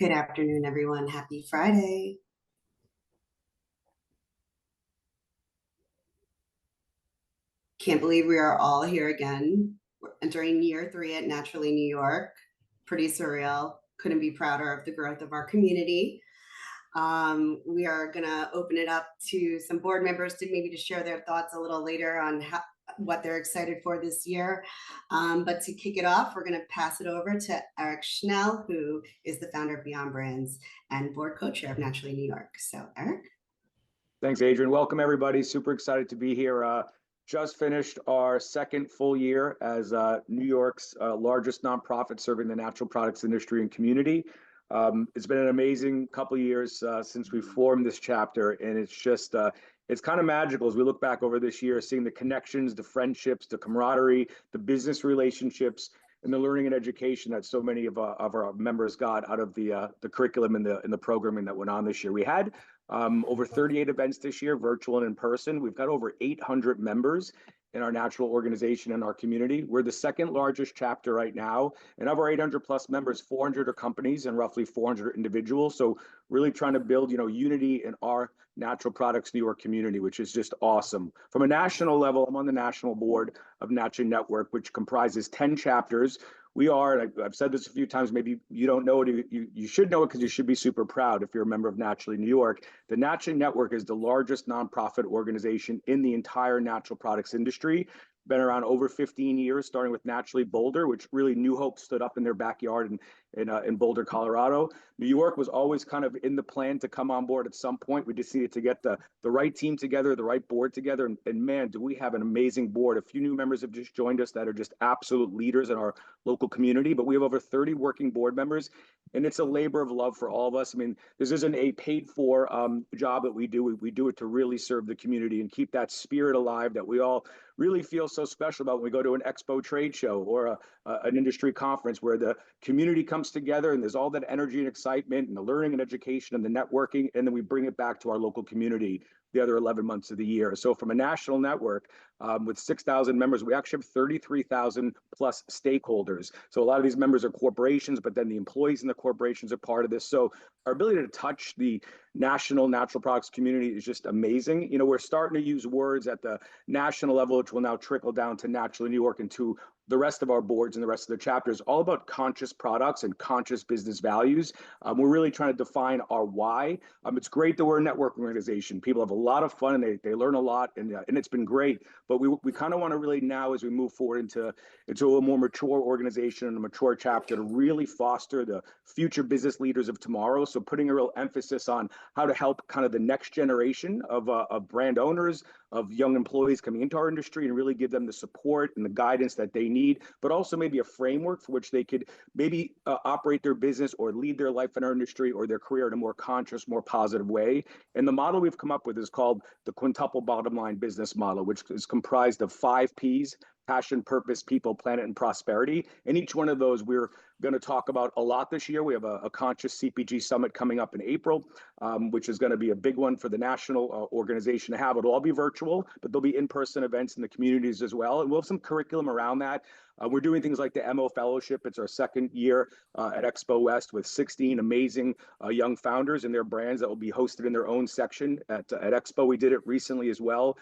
Good afternoon, everyone. Happy Friday. Can't believe we are all here again. We're entering year three at Naturally New York. Pretty surreal. Couldn't be prouder of the growth of our community. We are going to open it up to some board members to maybe to share their thoughts a little later on what they're excited for this year. But to kick it off, we're going to pass it over to Eric Schnell, who is the founder of Beyond Brands and board co-chair of Naturally New York. So, Eric. Thanks, Adrian. Welcome, everybody. Super excited to be here. Just finished our second full year as New York's largest nonprofit serving the natural products industry and community. It's been an amazing couple of years since we formed this chapter, and it's kind of magical as we look back over this year, seeing the connections, the friendships, the camaraderie, the business relationships, and the learning and education that so many of our members got out of the curriculum and the programming that went on this year. We had over 38 events this year, virtual and in person. We've got over 800 members in our natural organization and our community. We're the second largest chapter right now. And of our 800 plus members, 400 are companies and roughly 400 individuals. So really trying to build, unity in our natural products New York community, which is just awesome. From a national level, I'm on the national board of Naturally Network, which comprises 10 chapters. We are, and I've said this a few times, maybe you don't know it, you should know it because you should be super proud if you're a member of Naturally New York. The Naturally Network is the largest nonprofit organization in the entire natural products industry. Been around over 15 years, starting with Naturally Boulder, which really New Hope stood up in their backyard in Boulder, Colorado. New York was always kind of in the plan to come on board at some point. We just needed to get the right team together, the right board together. And man, do we have an amazing board. A few new members have just joined us that are just absolute leaders in our local community, but we have over 30 working board members. And it's a labor of love for all of us. I mean, this isn't a paid for job that we do. We do it to really serve the community and keep that spirit alive that we all really feel so special about when we go to an expo trade show or an industry conference where the community comes together and there's all that energy and excitement and the learning and education and the networking, and then we bring it back to our local community the other 11 months of the year. So from a national network with 6,000 members, we actually have 33,000 plus stakeholders. So a lot of these members are corporations, but then the employees in the corporations are part of this. So our ability to touch the national natural products community is just amazing. We're starting to use words at the national level, which will now trickle down to Naturally New York and to the rest of our boards and the rest of the chapters, all about conscious products and conscious business values. We're really trying to define our why. It's great that we're a networking organization. People have a lot of fun and they learn a lot, and it's been great. But we kind of want to really now, as we move forward into a more mature organization and a mature chapter, to really foster the future business leaders of tomorrow. So putting a real emphasis on how to help kind of the next generation of brand owners, of young employees coming into our industry, and really give them the support and the guidance that they need, but also maybe a framework for which they could maybe operate their business or lead their life in our industry or their career in a more conscious, more positive way. And the model we've come up with is called the quintuple bottom line business model, which is comprised of 5 Ps: passion, purpose, people, planet, and prosperity. And each one of those we're going to talk about a lot this year. We have a conscious CPG summit coming up in April, which is going to be a big one for the national organization to have. It'll all be virtual, but there'll be in-person events in the communities as well. And we'll have some curriculum around that. We're doing things like the MO Fellowship. It's our second year at Expo West with 16 amazing young founders and their brands that will be hosted in their own section at Expo. We did it recently as well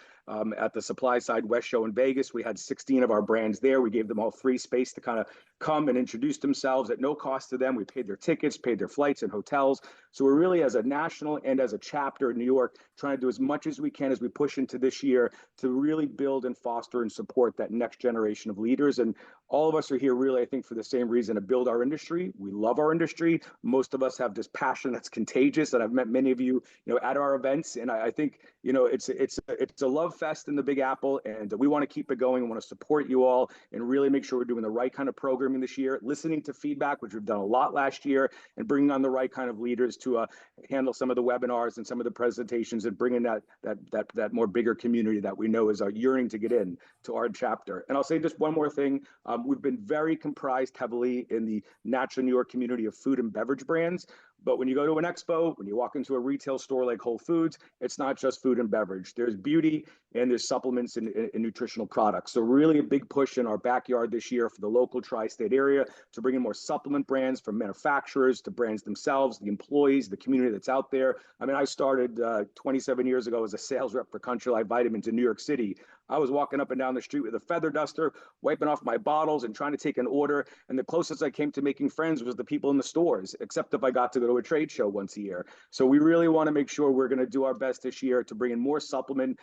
at the Supply Side West Show in Vegas. We had 16 of our brands there. We gave them all free space to kind of come and introduce themselves at no cost to them. We paid their tickets, paid their flights and hotels. So we're really, as a national and as a chapter in New York, trying to do as much as we can as we push into this year to really build and foster and support that next generation of leaders. And all of us are here really, I think, for the same reason: to build our industry. We love our industry. Most of us have this passion that's contagious, and I've met many of you, at our events. And I think, it's a love fest in the Big Apple, and we want to keep it going. We want to support you all and really make sure we're doing the right kind of programming this year, listening to feedback, which we've done a lot last year, and bringing on the right kind of leaders to handle some of the webinars and some of the presentations, and bringing that more bigger community that we know is yearning to get in to our chapter. And I'll say just one more thing. We've been very comprised heavily in the Naturally New York community of food and beverage brands, But when you go to an expo, when you walk into a retail store like Whole Foods, it's not just food and beverage. There's beauty and there's supplements and nutritional products. So really a big push in our backyard this year for the local tri-state area to bring in more supplement brands from manufacturers to brands themselves, the employees, the community that's out there. I mean, I started 27 years ago as a sales rep for Country Life Vitamins in New York City. I was walking up and down the street with a feather duster, wiping off my bottles and trying to take an order. And the closest I came to making friends was the people in the stores, except if I got to go to a trade show once a year. So we really want to make sure we're going to do our best this year to bring in more supplement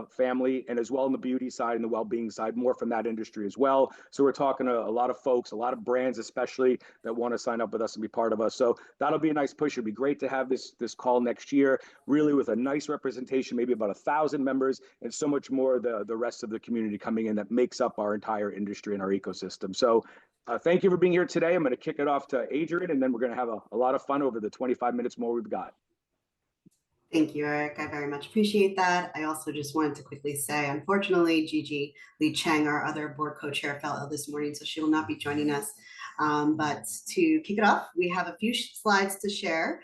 family, and as well in the beauty side and the well-being side, more from that industry as well. So we're talking to a lot of folks, a lot of brands especially, that want to sign up with us and be part of us. So that'll be a nice push. It'd be great to have this call next year, really with a nice representation, maybe about 1,000 members, and so much more the rest of the community coming in that makes up our entire industry and our ecosystem. So thank you for being here today. I'm going to kick it off to Adrian, and then we're going to have a lot of fun over the 25 minutes more we've got. Thank you, Eric. I very much appreciate that. I also just wanted to quickly say, unfortunately, Gigi Lee Cheng, our other board co-chair, fell ill this morning, so she will not be joining us. But to kick it off, we have a few slides to share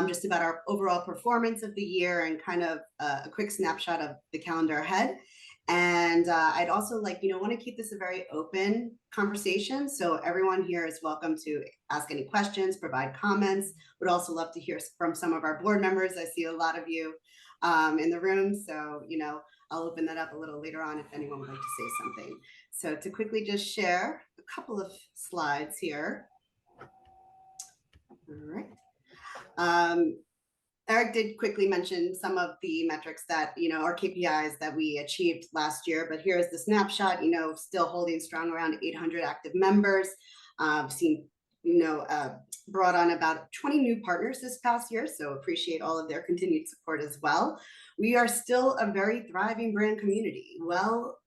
just about our overall performance of the year and kind of a quick snapshot of the calendar ahead. And I'd also want to keep this a very open conversation. So everyone here is welcome to ask any questions, provide comments. Would also love to hear from some of our board members. I see a lot of you in the room. So, I'll open that up a little later on if anyone would like to say something. So to quickly just share a couple of slides here. All right. Eric did quickly mention some of the metrics that, our KPIs that we achieved last year, but here's the snapshot, still holding strong around 800 active members. Seen, brought on about 20 new partners this past year, so appreciate all of their continued support as well. We are still a very thriving brand community. Well,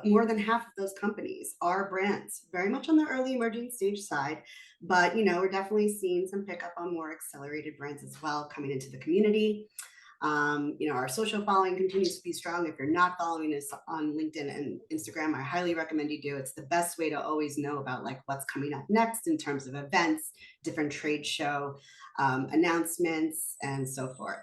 more than half of those companies are brands, very much on the early emerging stage side, but we're definitely seeing some pickup on more accelerated brands as well coming into the community. Our social following continues to be strong. If you're not following us on LinkedIn and Instagram, I highly recommend you do. It's the best way to always know about what's coming up next in terms of events, different trade show announcements, and so forth.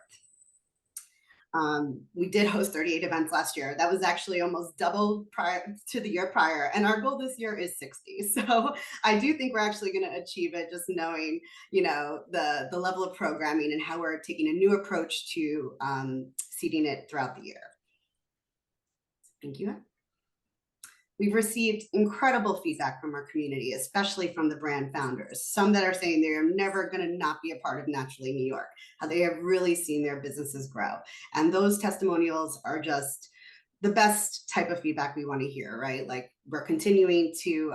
We did host 38 events last year. That was actually almost double prior to the year prior. And our goal this year is 60. So I do think we're actually going to achieve it, just knowing, the level of programming and how we're taking a new approach to seeding it throughout the year. Thank you. We've received incredible feedback from our community, especially from the brand founders. Some that are saying they're never going to not be a part of Naturally New York, how they have really seen their businesses grow. And those testimonials are just the best type of feedback we want to hear, right? We're continuing to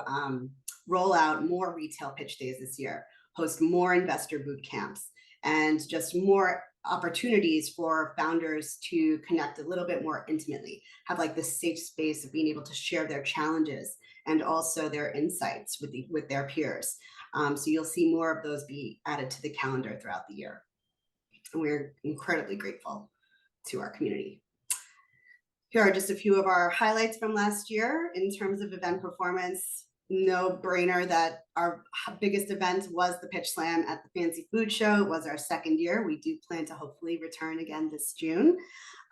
roll out more retail pitch days this year, host more investor boot camps, and just more opportunities for founders to connect a little bit more intimately, have this safe space of being able to share their challenges and also their insights with their peers. So you'll see more of those be added to the calendar throughout the year. And we're incredibly grateful to our community. Here are just a few of our highlights from last year in terms of event performance. No brainer that our biggest event was the Pitch Slam at the Fancy Food Show. It was our second year. We do plan to hopefully return again this June.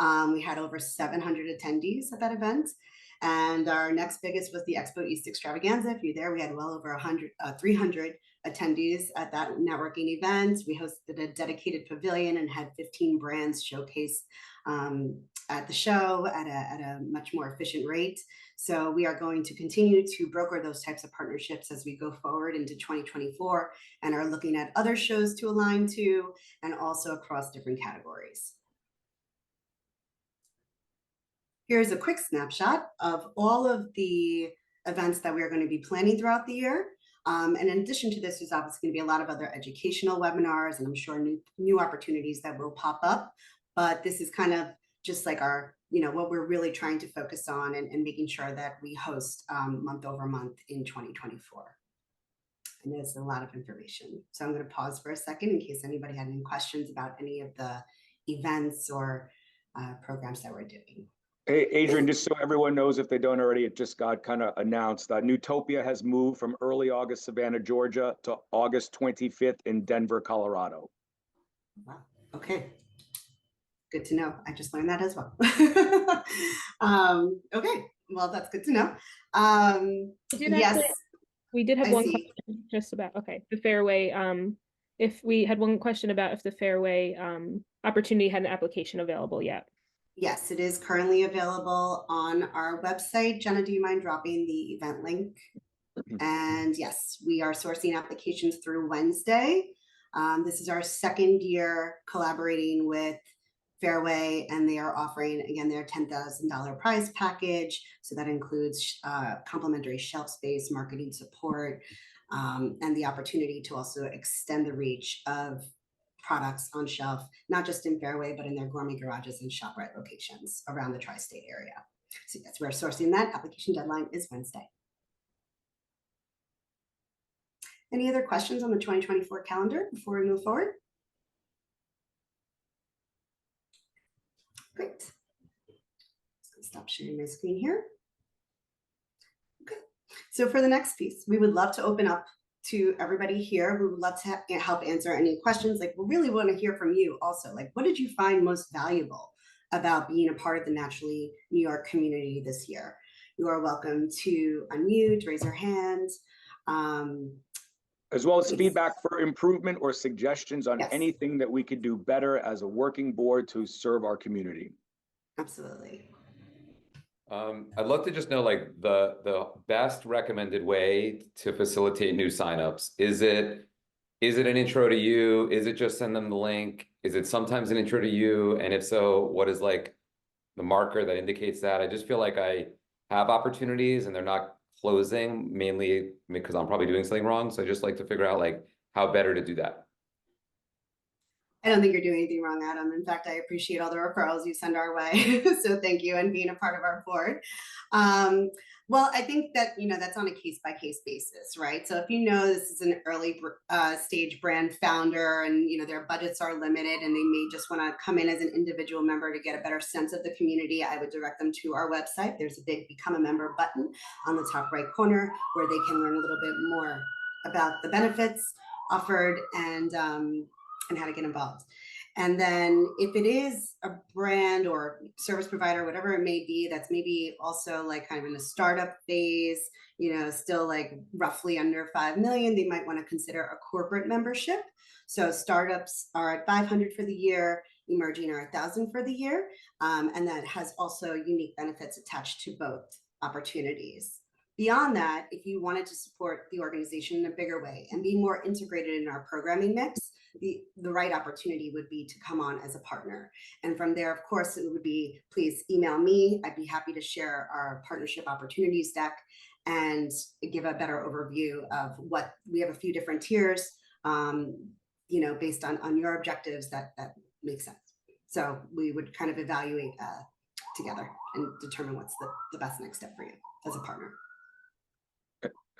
We had over 700 attendees at that event. And our next biggest was the Expo East Extravaganza. If you're there, we had well over 300 attendees at that networking event. We hosted a dedicated pavilion and had 15 brands showcase at the show at a much more efficient rate. So we are going to continue to broker those types of partnerships as we go forward into 2024 and are looking at other shows to align to and also across different categories. Here's a quick snapshot of all of the events that we're going to be planning throughout the year. And in addition to this, there's obviously going to be a lot of other educational webinars and I'm sure new opportunities that will pop up. But this is kind of just our, what we're really trying to focus on and making sure that we host month over month in 2024. And there's a lot of information. So I'm going to pause for a second in case anybody had any questions about any of the events or programs that we're doing. Hey, Adrian, just so everyone knows, if they don't already, it just got kind of announced that Newtopia has moved from early August, Savannah, Georgia to August 25th in Denver, Colorado. Wow. Okay. Good to know. I just learned that as well. Okay. Well, that's good to know. Yes, We did have I one see. question just about, okay, the Fairway. If we had one question about if the Fairway opportunity had an application available yet. Yes, it is currently available on our website. Jenna, do you mind dropping the event link? And yes, we are sourcing applications through Wednesday. This is our second year collaborating with Fairway, and they are offering, again, their $10,000 prize package. So that includes complimentary shelf space, marketing support, and the opportunity to also extend the reach of products on shelf, not just in Fairway, but in their gourmet garages and ShopRite locations around the tri-state area. So yes, we're sourcing that. Application deadline is Wednesday. Any other questions on the 2024 calendar before we move forward? Great. Just gonna stop sharing my screen here. Okay, so for the next piece, we would love to open up to everybody here. We would love to help answer any questions. Like, we really want to hear from you also. Like, what did you find most valuable about being a part of the Naturally New York community this year? You are welcome to unmute, raise your hand. As well as feedback for improvement or suggestions on Yes. anything that we could do better as a working board to serve our community. Absolutely. I'd love to just know, like, the best recommended way to facilitate new signups. Is it an intro to you? Is it just send them the link? Is it sometimes an intro to you? And if so, what is like the marker that indicates that? I just feel like I have opportunities and they're not closing, mainly because I'm probably doing something wrong. So I just like to figure out like how better to do that. I don't think you're doing anything wrong, Adam. In fact, I appreciate all the referrals you send our way. So thank you, and being a part of our board. Well, I think that, that's on a case-by-case basis, right? So if you know this is an early stage brand founder and, their budgets are limited and they may just want to come in as an individual member to get a better sense of the community, I would direct them to our website. There's a big Become a Member button on the top right corner where they can learn a little bit more about the benefits offered and how to get involved. And then if it is a brand or service provider, whatever it may be, that's maybe also like kind of in a startup phase, still like roughly under 5 million, they might want to consider a corporate membership. So startups are at 500 for the year, emerging are 1,000 for the year. And that has also unique benefits attached to both opportunities. Beyond that, if you wanted to support the organization in a bigger way and be more integrated in our programming mix, the right opportunity would be to come on as a partner. And from there, of course, it would be, please email me. I'd be happy to share our partnership opportunities deck and give a better overview of what we have. A few different tiers, based on your objectives that make sense. So we would kind of evaluate together and determine what's the best next step for you as a partner.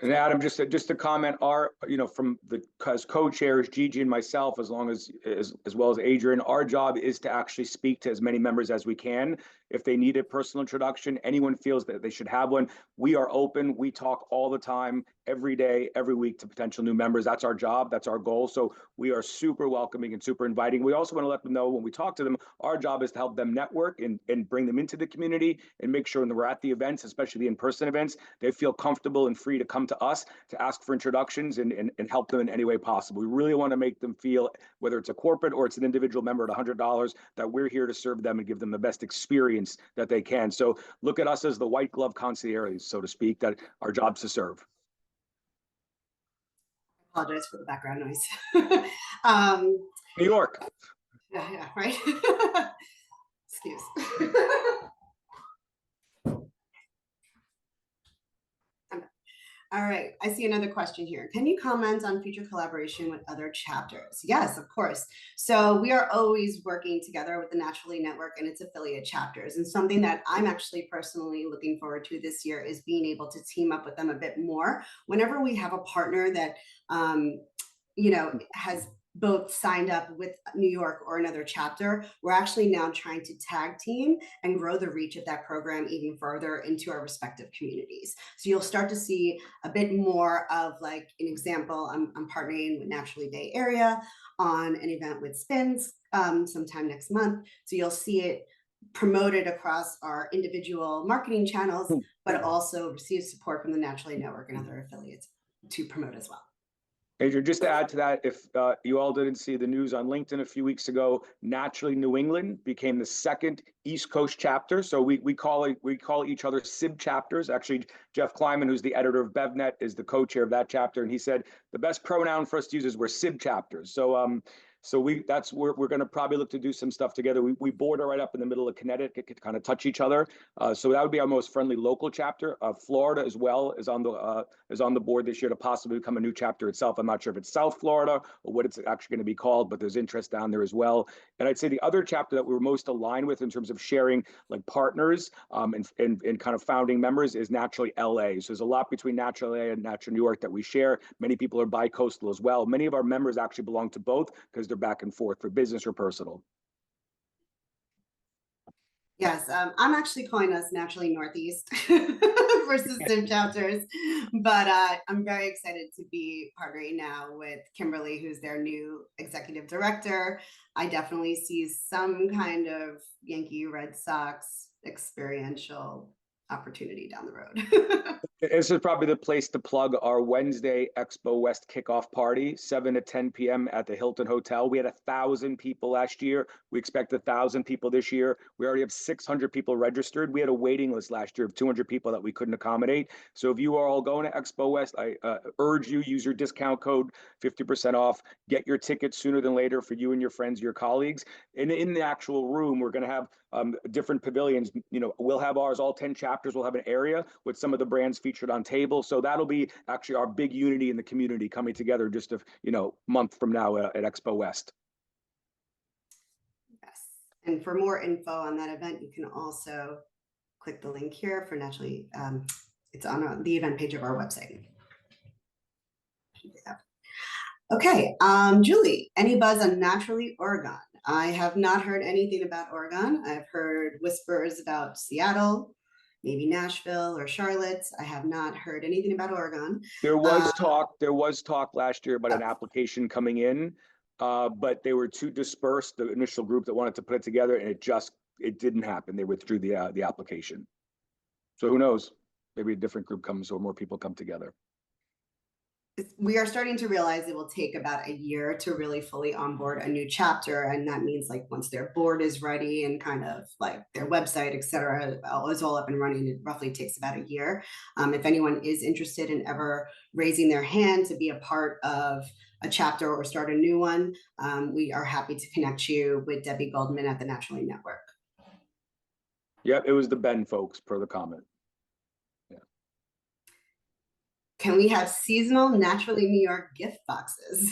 And Adam, just to comment, from as co-chairs, Gigi and myself, as well as Adrian, our job is to actually speak to as many members as we can. If they need a personal introduction, anyone feels that they should have one, we are open. We talk all the time, every day, every week to potential new members. That's our job. That's our goal. So we are super welcoming and super inviting. We also want to let them know when we talk to them, our job is to help them network and bring them into the community and make sure when we're at the events, especially the in-person events, they feel comfortable and free to come to us to ask for introductions and help them in any way possible. We really want to make them feel, whether it's a corporate or it's an individual member at $100, that we're here to serve them and give them the best experience that they can. So look at us as the white glove concierge, so to speak, that our job's to serve. I apologize for the background noise. New York. Yeah, right. Excuse. All right, I see another question here. Can you comment on future collaboration with other chapters? Yes, of course. So we are always working together with the Naturally Network and its affiliate chapters. And something that I'm actually personally looking forward to this year is being able to team up with them a bit more. Whenever we have a partner that, has both signed up with New York or another chapter, we're actually now trying to tag team and grow the reach of that program even further into our respective communities. So you'll start to see a bit more of, like, an example, I'm partnering with Naturally Bay Area on an event with Spins sometime next month. So you'll see it promoted across our individual marketing channels, but also receive support from the Naturally Network and other affiliates to promote as well. Adrian, just to add to that, if you all didn't see the news on LinkedIn a few weeks ago, Naturally New England became the second East Coast chapter. So we call each other SIB chapters. Actually, Jeff Kleiman, who's the editor of BevNet, is the co-chair of that chapter, and he said the best pronoun for us to use is we're SIB chapters. So we're going to probably look to do some stuff together. We border right up in the middle of Connecticut, could kind of touch each other. So that would be our most friendly local chapter. Florida as well is on the board this year to possibly become a new chapter itself. I'm not sure if it's South Florida or what it's actually going to be called, but there's interest down there as well. And I'd say the other chapter that we're most aligned with in terms of sharing like partners and kind of founding members is Naturally LA. So there's a lot between Naturally LA and Naturally New York that we share. Many people are bi-coastal as well. Many of our members actually belong to both because they're back and forth for business or personal. Yes, I'm actually calling us Naturally Northeast versus SIB chapters, but I'm very excited to be partnering now with Kimberly, who's their new executive director. I definitely see some kind of Yankee Red Sox experiential opportunity down the road. This is probably the place to plug our Wednesday Expo West kickoff party, 7 to 10 p.m. at the Hilton Hotel. We had 1,000 people last year. We expect 1,000 people this year. We already have 600 people registered. We had a waiting list last year of 200 people that we couldn't accommodate. So if you are all going to Expo West, I urge you, use your discount code, 50% off. Get your tickets sooner than later for you and your friends, your colleagues. And in the actual room, we're going to have different pavilions. You know, we'll have ours, all 10 chapters will have an area with some of the brands featured on tables. So that'll be actually our big unity in the community coming together just a month from now at Expo West. Yes, and for more info on that event, you can also click the link here for Naturally. It's on the event page of our website. Yeah. Okay, Julie, any buzz on Naturally Oregon? I have not heard anything about Oregon. I've heard whispers about Seattle, maybe Nashville or Charlotte. I have not heard anything about Oregon. There was talk last year about an application coming in, but they were too dispersed, the initial group that wanted to put it together, and it didn't happen. They withdrew the application. So who knows? Maybe a different group comes or more people come together. We are starting to realize it will take about a year to really fully onboard a new chapter. And that means like once their board is ready and kind of like their website, et cetera, is all up and running, it roughly takes about a year. If anyone is interested in ever raising their hand to be a part of a chapter or start a new one, we are happy to connect you with Debbie Goldman at the Naturally Network. Yep, it was the Ben folks per the comment. Can we have seasonal Naturally New York gift boxes?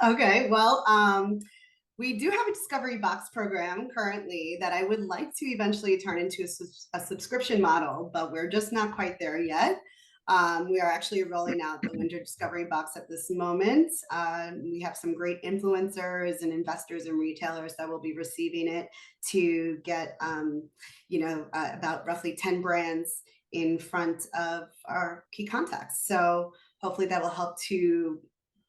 Okay, well, we do have a discovery box program currently that I would like to eventually turn into a subscription model, but we're just not quite there yet. We are actually rolling out the winter discovery box at this moment. We have some great influencers and investors and retailers that will be receiving it to get, about roughly 10 brands in front of our key contacts. So hopefully that will help to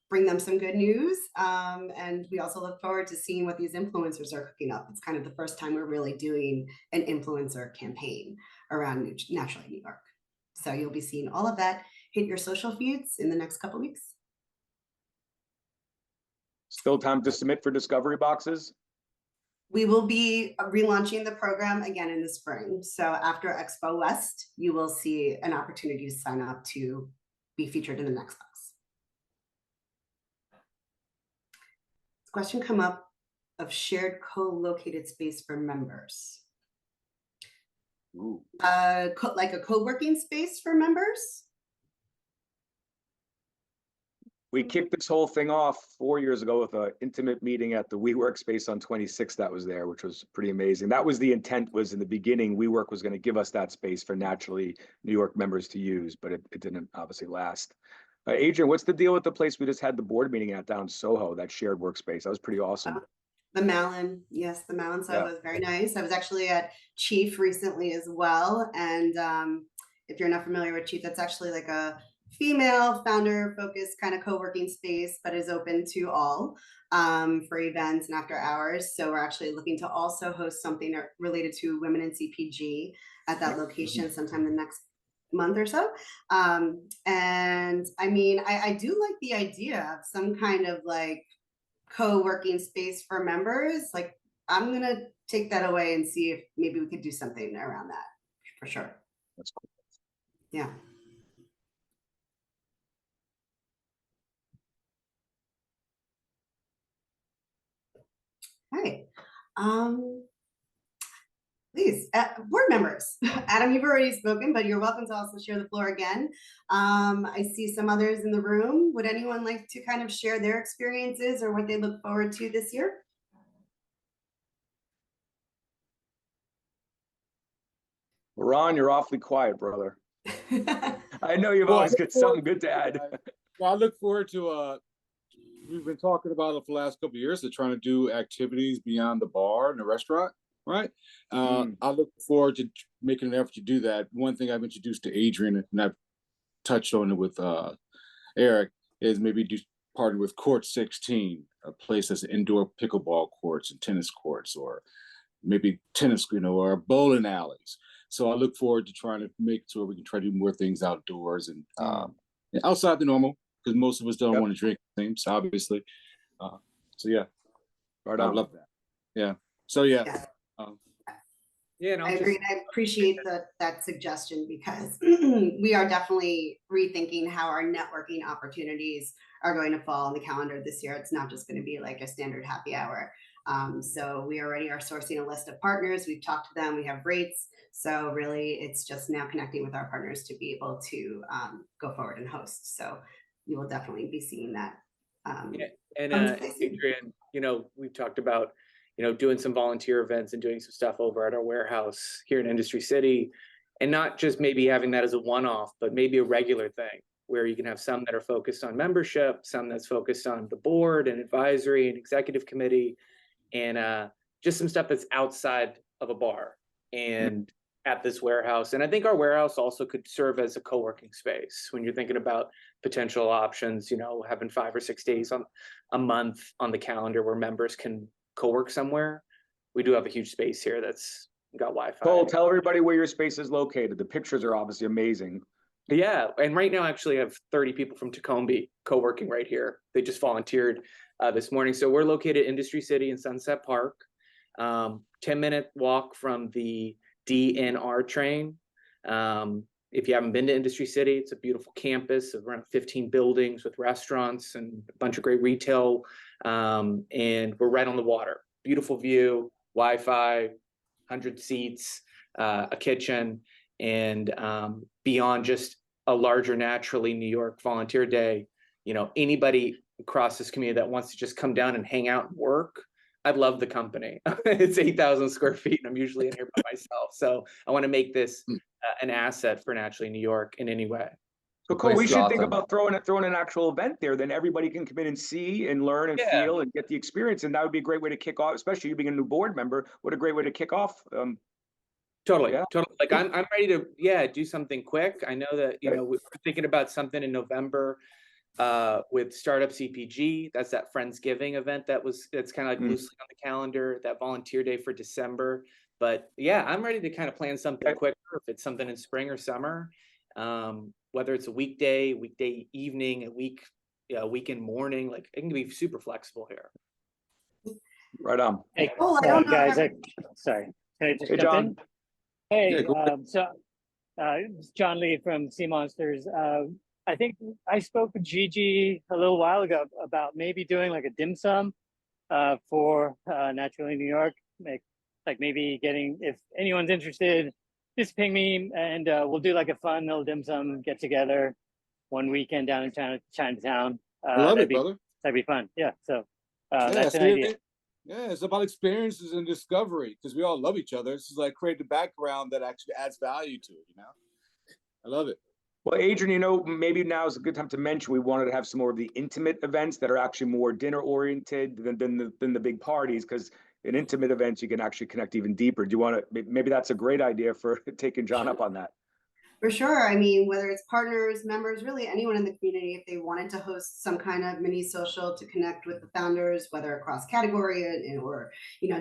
bring them some good news. And we also look forward to seeing what these influencers are cooking up. It's kind of the first time we're really doing an influencer campaign around Naturally New York. So you'll be seeing all of that hit your social feeds in the next couple of weeks. Still time to submit for discovery boxes? We will be relaunching the program again in the spring. So after Expo West, you will see an opportunity to sign up to be featured in the next box. This question come up of shared co-located space for members. Ooh. Like a co-working space for members? We kicked this whole thing off 4 years ago with an intimate meeting at the WeWork space on 26 that was there, which was pretty amazing. That was the intent, was in the beginning, WeWork was going to give us that space for Naturally New York members to use, but it didn't obviously last. Adrian, what's the deal with the place we just had the board meeting at down Soho, that shared workspace? That was pretty awesome. The Malin, yes, the Malin side was very nice. I was actually at Chief recently as well. And if you're not familiar with Chief, that's actually like a female founder focused kind of co-working space, but is open to all for events and after hours. So we're actually looking to also host something related to women in CPG at that location sometime the next month or so. And I mean, I do like the idea of some kind of like co-working space for members. Like, I'm gonna take that away and see if maybe we could do something around that for sure. That's cool. Yeah. Hey, please, board members. Adam, you've already spoken, but you're welcome to also share the floor again. I see some others in the room. Would anyone like to kind of share their experiences or what they look forward to this year? Ron, you're awfully quiet, brother. I know you've always got something good to add. Well, I look forward to we've been talking about it for the last couple of years, to trying to do activities beyond the bar and the restaurant, right? I look forward to making an effort to do that. One thing I've introduced to Adrian, and I've touched on it with Eric, is maybe do partner with Court 16, a place that's indoor pickleball courts and tennis courts, or maybe tennis, or bowling alleys. So I look forward to trying to make sure we can try to do more things outdoors and outside the normal, because most of us don't want to drink things, obviously. So yeah, Right I on. love that. Yeah. So yeah. I agree. And I appreciate that suggestion, because we are definitely rethinking how our networking opportunities are going to fall on the calendar this year. It's not just going to be like a standard happy hour. So we already are sourcing a list of partners. We've talked to them. We have rates. So really, it's just now connecting with our partners to be able to go forward and host. So you will definitely be seeing that. Adrian, we've talked about, doing some volunteer events and doing some stuff over at our warehouse here in Industry City, and not just maybe having that as a one-off, but maybe a regular thing where you can have some that are focused on membership, some that's focused on the board and advisory and executive committee, and just some stuff that's outside of a bar and at this warehouse. And I think our warehouse also could serve as a co-working space when you're thinking about potential options, having 5 or 6 days on a month on the calendar where members can co-work somewhere. We do have a huge space here that's got Wi-Fi. Cole, tell everybody where your space is located. The pictures are obviously amazing. Yeah, and right now actually I have 30 people from Tacombe co-working right here. They just volunteered this morning. So we're located in Industry City in Sunset Park, 10-minute walk from the DNR train. If you haven't been to Industry City, it's a beautiful campus of around 15 buildings with restaurants and a bunch of great retail. And we're right on the water. Beautiful view, Wi-Fi, 100 seats, a kitchen, and beyond just a larger Naturally New York volunteer day, anybody across this community that wants to just come down and hang out and work, I'd love the company. It's 8,000 square feet, and I'm usually in here by myself. So I want to make this an asset for Naturally New York in any way. So Cole, we should think about throwing an actual event there. Then everybody can come in and see and learn and feel and get the experience. And that would be a great way to kick off, especially you being a new board member. What a great way to kick off. Totally. Like I'm ready to do something quick. I know that we're thinking about something in November with Startup CPG. That's that Friendsgiving event that's kind of like loosely on the calendar. That volunteer day for December. But yeah, I'm ready to kind of plan something quicker if it's something in spring or summer. Whether it's a weekday evening, a weekend morning, like it can be super flexible here. Right on. Hey, guys, sorry. Can I just jump in? Hey, it's John Lee from Sea Monsters. I think I spoke with Gigi a little while ago about maybe doing like a dim sum for Naturally New York. Like maybe getting, if anyone's interested, just ping me and we'll do like a fun little dim sum get together one weekend down in Chinatown. Love it, brother. That'd be fun. Yeah. So that's an idea. Yeah, it's about experiences and discovery, because we all love each other. It's just like create the background that actually adds value to it, I love it. Well, Adrian, maybe now is a good time to mention we wanted to have some more of the intimate events that are actually more dinner oriented than the big parties, because in intimate events you can actually connect even deeper. Do you want to? Maybe that's a great idea for taking John up on that. For sure. I mean, whether it's partners, members, really anyone in the community, if they wanted to host some kind of mini social to connect with the founders, whether across category or,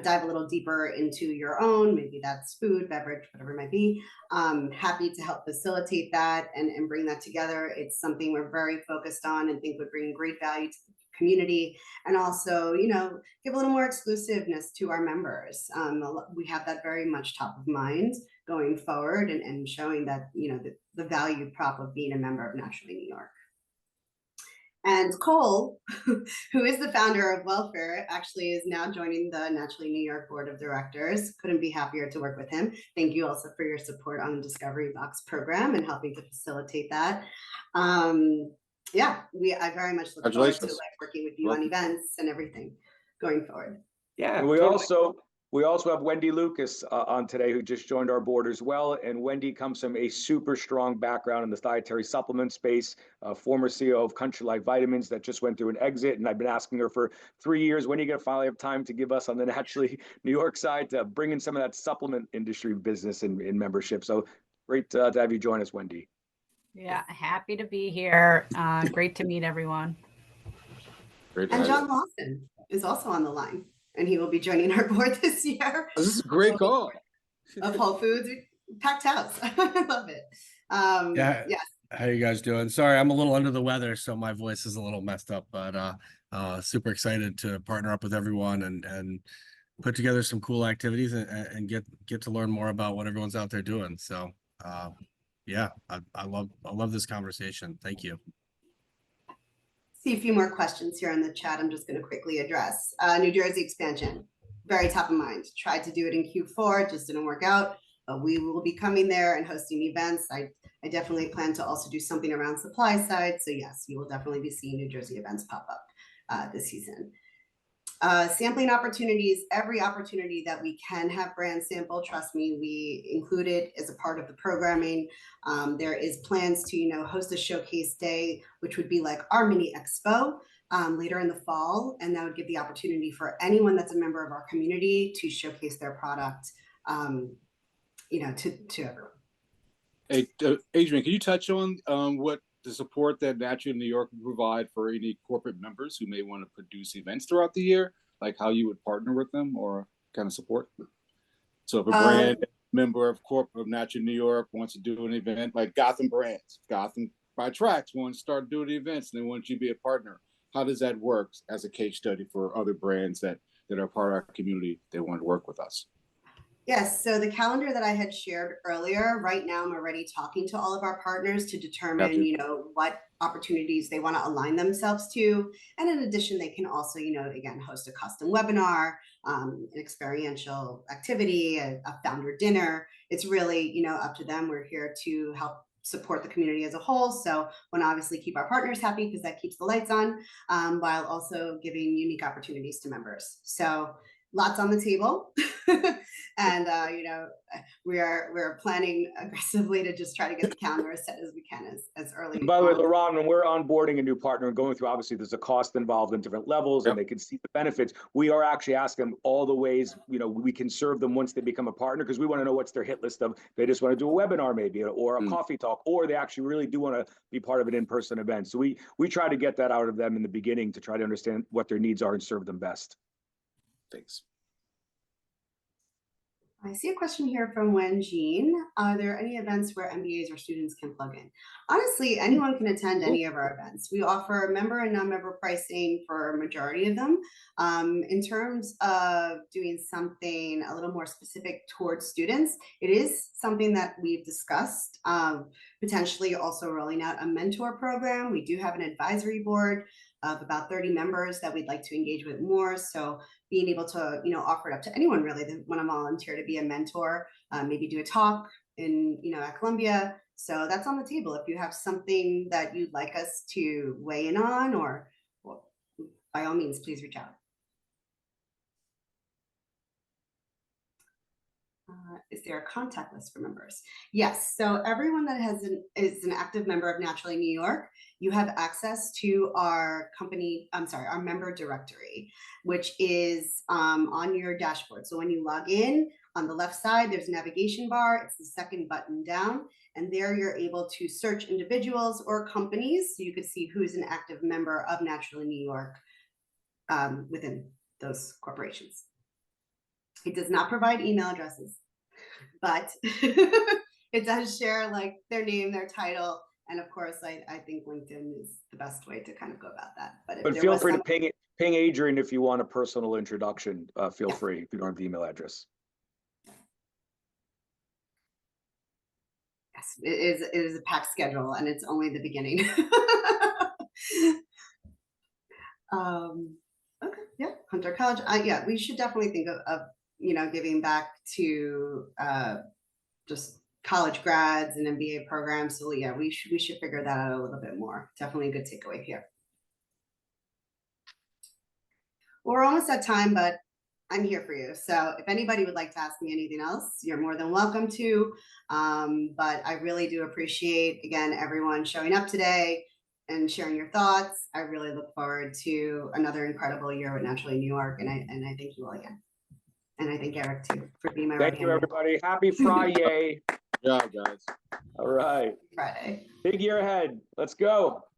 dive a little deeper into your own, maybe that's food, beverage, whatever it might be. Happy to help facilitate that and bring that together. It's something we're very focused on and think would bring great value to the community, and also, give a little more exclusiveness to our members. We have that very much top of mind going forward, and showing that, the value prop of being a member of Naturally New York. And Cole, who is the founder of Welfare, actually is now joining the Naturally New York Board of Directors. Couldn't be happier to work with him. Thank you also for your support on the Discovery Box program and helping to facilitate that. I very much look forward to working with you on events and everything going forward. Yeah. And we also have Wendy Lucas on today, who just joined our board as well. And Wendy comes from a super strong background in the dietary supplement space, former CEO of Country Life Vitamins that just went through an exit. And I've been asking her for 3 years, when are you going to finally have time to give us on the Naturally New York side to bring in some of that supplement industry business in membership? So great to have you join us, Wendy. Yeah, happy to be here. Great to meet everyone. And John Lawson is also on the line, and he will be joining our board this year. This is a great call. Of Whole Foods, packed house. I love it. Yes. How you guys doing? Sorry, I'm a little under the weather, so my voice is a little messed up, but super excited to partner up with everyone and put together some cool activities and get to learn more about what everyone's out there doing. So I love this conversation. Thank you. See a few more questions here in the chat. I'm just going to quickly address. New Jersey expansion, very top of mind. Tried to do it in Q4, just didn't work out, but we will be coming there and hosting events. I definitely plan to also do something around supply side. So yes, you will definitely be seeing New Jersey events pop up this season. Sampling opportunities, every opportunity that we can have brand sample, trust me, we include it as a part of the programming. There is plans to, host a showcase day, which would be like our mini expo later in the fall. And that would give the opportunity for anyone that's a member of our community to showcase their product, to everyone. Hey, Adrian, can you touch on what the support that Naturally New York will provide for any corporate members who may want to produce events throughout the year, like how you would partner with them or kind of support? So if a brand member of Naturally New York wants to do an event like Gotham by Tracks wants to start doing events and they want you to be a partner, how does that work as a case study for other brands that are part of our community that want to work with us? Yes, so the calendar that I had shared earlier, right now I'm already talking to all of our partners to determine, what opportunities they want to align themselves to. And in addition, they can also, again, host a custom webinar, an experiential activity, a founder dinner. It's really, up to them. We're here to help support the community as a whole. So want to obviously keep our partners happy because that keeps the lights on, while also giving unique opportunities to members. So lots on the table. And we're planning aggressively to just try to get the calendar as set as we can as early. And by the way, Laurent, when we're onboarding a new partner and going through, obviously there's a cost involved in different levels, and they can see the benefits. We are actually asking them all the ways we can serve them once they become a partner, because we want to know what's their hit list of. They just want to do a webinar maybe, or a coffee talk, or they actually really do want to be part of an in-person event. So we try to get that out of them in the beginning to try to understand what their needs are and serve them best. Thanks. I see a question here from Wen Jean. Are there any events where MBAs or students can plug in? Honestly, anyone can attend any of our events. We offer member and non-member pricing for a majority of them. In terms of doing something a little more specific towards students, it is something that we've discussed, potentially also rolling out a mentor program. We do have an advisory board of about 30 members that we'd like to engage with more. So being able to, offer it up to anyone really that want to volunteer to be a mentor, maybe do a talk in, at Columbia. So that's on the table. If you have something that you'd like us to weigh in on, or by all means, please reach out. Is there a contact list for members? Yes. So everyone that is an active member of Naturally New York, you have access to our our member directory, which is on your dashboard. So when you log in, On the left side, there's a navigation bar. It's the second button down. And there you're able to search individuals or companies. So you could see who's an active member of Naturally New York within those corporations. It does not provide email addresses, but it does share like their name, their title. And of course, I think LinkedIn is the best way to kind of go about that. But feel free to ping Adrian if you want a personal introduction. Feel free if you don't have the email address. Yes, it is a packed schedule, and it's only the beginning. Okay, yeah, Hunter College. Yeah, we should definitely think of giving back to just college grads and MBA programs. So yeah, we should figure that out a little bit more. Definitely a good takeaway here. Well, we're almost at time, but I'm here for you. So if anybody would like to ask me anything else, you're more than welcome to. But I really do appreciate, again, everyone showing up today and sharing your thoughts. I really look forward to another incredible year with Naturally New York. And I thank you all again. And I thank Eric too for being my right hand. Thank you, everybody. Happy Friday. Yeah, guys. All right. Friday. Big year ahead. Let's go.